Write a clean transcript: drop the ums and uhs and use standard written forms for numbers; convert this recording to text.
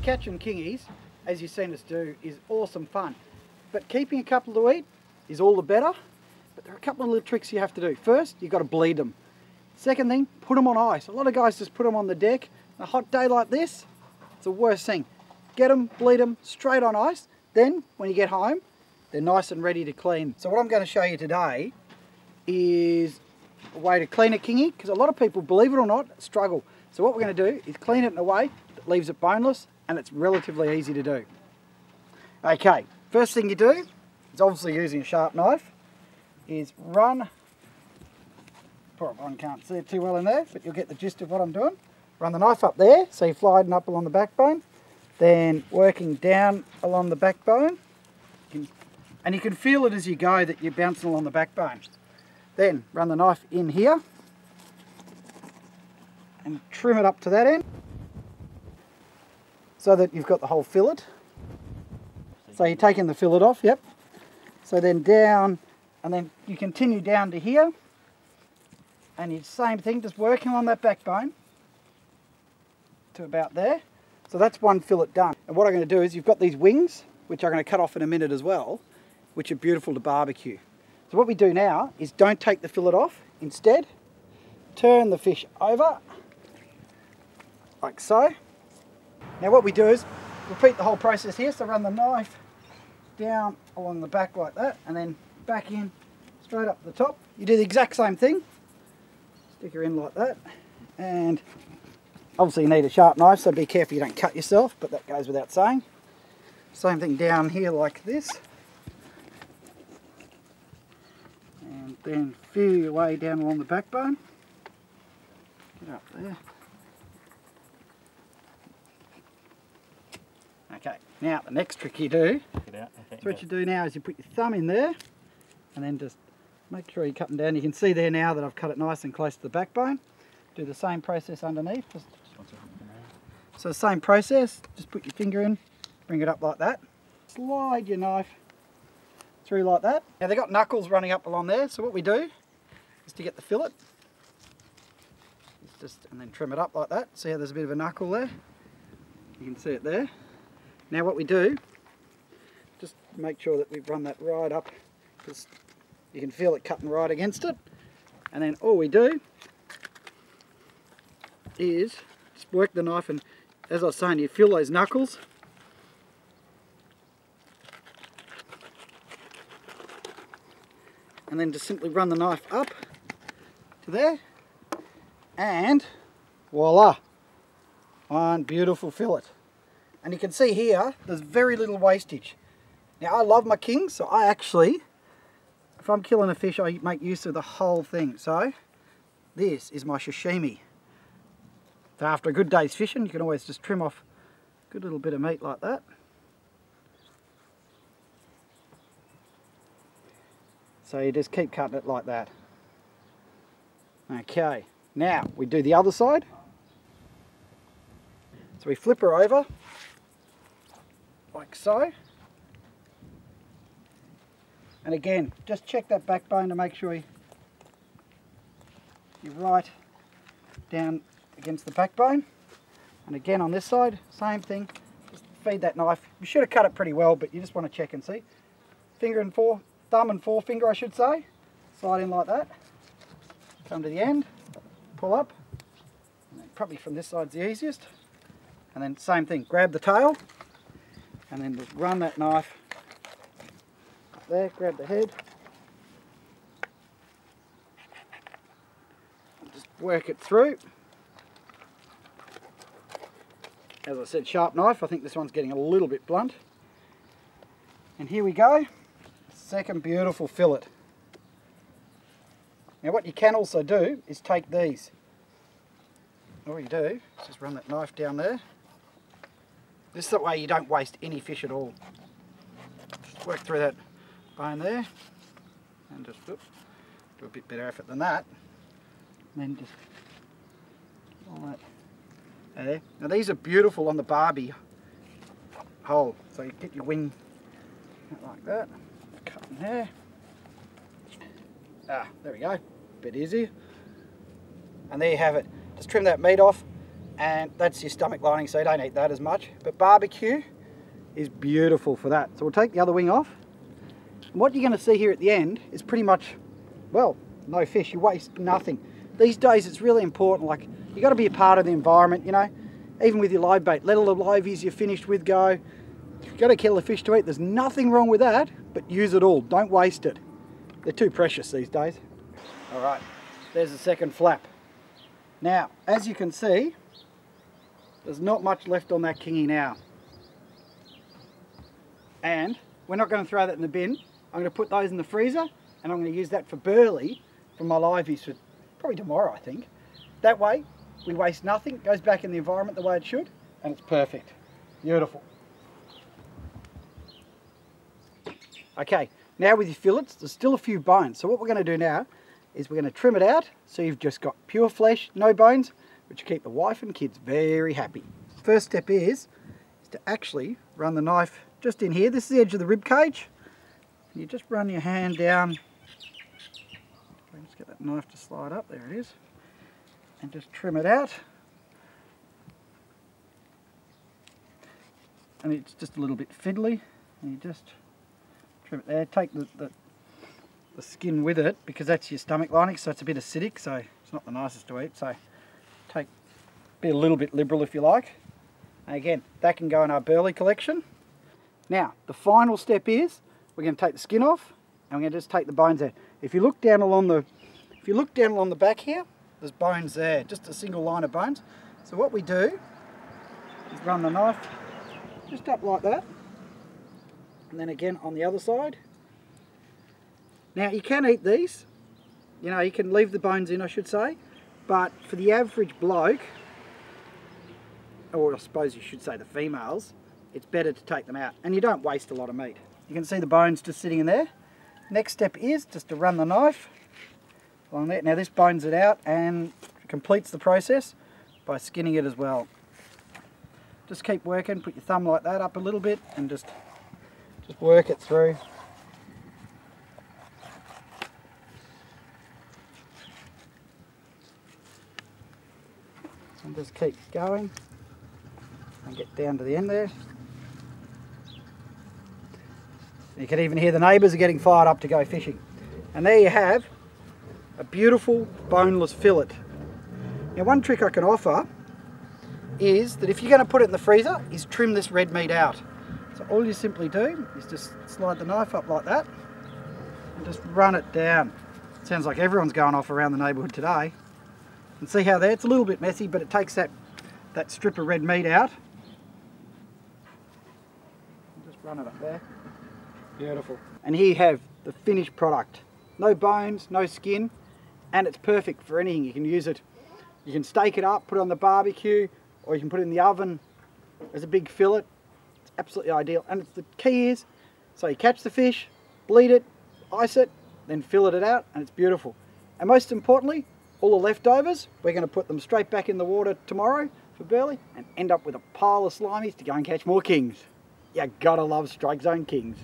catching kingies, as you've seen us do, is awesome fun. But keeping a couple to eat is all the better. But there are a couple of little tricks you have to do. First, you've got to bleed them. Second thing, put them on ice. A lot of guys just put them on the deck. A hot day like this, it's the worst thing. Get them, bleed them straight on ice. Then, when you get home, they're nice and ready to clean. So what I'm going to show you today is a way to clean a kingy, because a lot of people, believe it or not, struggle. So what we're going to do is clean it in a way that leaves it boneless, and it's relatively easy to do. Okay, first thing you do, is obviously using a sharp knife, is run, probably one can't see it too well in there, but you'll get the gist of what I'm doing. Run the knife up there, so you're sliding up along the backbone, then working down along the backbone, and you can feel it as you go that you're bouncing along the backbone. Then run the knife in here, and trim it up to that end, so that you've got the whole fillet. So you're taking the fillet off, yep. So then down, and then you continue down to here, and you same thing, just working on that backbone to about there. So that's one fillet done. And what I'm going to do is, you've got these wings, which I'm going to cut off in a minute as well, which are beautiful to barbecue. So what we do now is don't take the fillet off. Instead, turn the fish over, like so. Now what we do is repeat the whole process here. So run the knife down along the back like that, and then back in, straight up the top. You do the exact same thing. Stick her in like that, and obviously you need a sharp knife, so be careful you don't cut yourself, but that goes without saying. Same thing down here like this. And then feel your way down along the backbone. Get up there. Okay, now the next trick you do, so what you do now is you put your thumb in there, and then just make sure you're cutting down. You can see there now that I've cut it nice and close to the backbone. Do the same process underneath. So the same process, just put your finger in, bring it up like that. Slide your knife through like that. Now they've got knuckles running up along there, so what we do is to get the fillet, and then trim it up like that. See how there's a bit of a knuckle there? You can see it there. Now what we do, just make sure that we run that right up, because you can feel it cutting right against it. And then all we do is just work the knife, and as I was saying, you feel those knuckles. And then just simply run the knife up to there, and voila, one beautiful fillet. And you can see here, there's very little wastage. Now I love my kings, so I actually, if I'm killing a fish, I make use of the whole thing. So this is my sashimi. So after a good day's fishing, you can always just trim off a good little bit of meat like that. So you just keep cutting it like that. Okay, now we do the other side. So we flip her over, like so. And again, just check that backbone to make sure you're right down against the backbone. And again on this side, same thing. Just feed that knife. You should have cut it pretty well, but you just want to check and see. Thumb and forefinger I should say. Slide in like that. Come to the end, pull up. And then probably from this side's the easiest. And then same thing, grab the tail, and then just run that knife up there, grab the head. And just work it through. As I said, sharp knife. I think this one's getting a little bit blunt. And here we go. Second beautiful fillet. Now what you can also do is take these. All you do is just run that knife down there. This is the way you don't waste any fish at all. Just work through that bone there, and just do a bit better effort than that. And then just all that there. Now these are beautiful on the barbie hole. So you get your wing like that. Cut in there. There we go. Bit easier. And there you have it. Just trim that meat off. and that's your stomach lining, so you don't eat that as much. But barbecue is beautiful for that. So we'll take the other wing off. And what you're going to see here at the end is pretty much, well, no fish. You waste nothing. These days it's really important, like, you got to be a part of the environment, you know, even with your live bait. Let all the liveys you're finished with go. You've got to kill a fish to eat. There's nothing wrong with that, but use it all. Don't waste it. They're too precious these days. All right, there's the second flap. Now, as you can see, there's not much left on that kingy now. And we're not going to throw that in the bin. I'm going to put those in the freezer, and I'm going to use that for burley for my liveys for probably tomorrow, I think. That way, we waste nothing. It goes back in the environment the way it should, and it's perfect. Beautiful. Okay, now with your fillets, there's still a few bones. So what we're going to do now is we're going to trim it out, so you've just got pure flesh, no bones, which will keep the wife and kids very happy. First step is to actually run the knife just in here. This is the edge of the rib cage. And you just run your hand down. Just get that knife to slide up. There it is. And just trim it out. And it's just a little bit fiddly. And you just trim it there. Take the skin with it, because that's your stomach lining, so it's a bit acidic, so it's not the nicest to eat. So be a little bit liberal if you like. And again, that can go in our burley collection. Now, the final step is we're going to take the skin off, and we're going to just take the bones out. If you look down along the back here, there's bones there, just a single line of bones. So what we do is run the knife just up like that, and then again on the other side. Now, you can eat these, you know, you can leave the bones in, I should say, but for the average bloke, or I suppose you should say the females, it's better to take them out, and you don't waste a lot of meat. You can see the bones just sitting in there. Next step is just to run the knife along there. Now this bones it out and completes the process by skinning it as well. Just keep working, put your thumb like that up a little bit and just work it through. And just keep going and get down to the end there. You can even hear the neighbours are getting fired up to go fishing. And there you have a beautiful boneless fillet. Now, one trick I can offer is that if you're going to put it in the freezer, is trim this red meat out. So all you simply do is just slide the knife up like that and just run it down. Sounds like everyone's going off around the neighbourhood today. And see how there, it's a little bit messy, but it takes that strip of red meat out. Just run it up there. Beautiful. And here you have the finished product. No bones, no skin, and it's perfect for anything. You can use it, you can steak it up, put it on the barbecue, or you can put it in the oven as a big fillet. It's absolutely ideal. And the key is, so you catch the fish, bleed it, ice it, then fillet it out, and it's beautiful. And most importantly, all the leftovers, we're going to put them straight back in the water tomorrow for burley and end up with a pile of slimies to go and catch more kings. You gotta love Strike Zone Kings.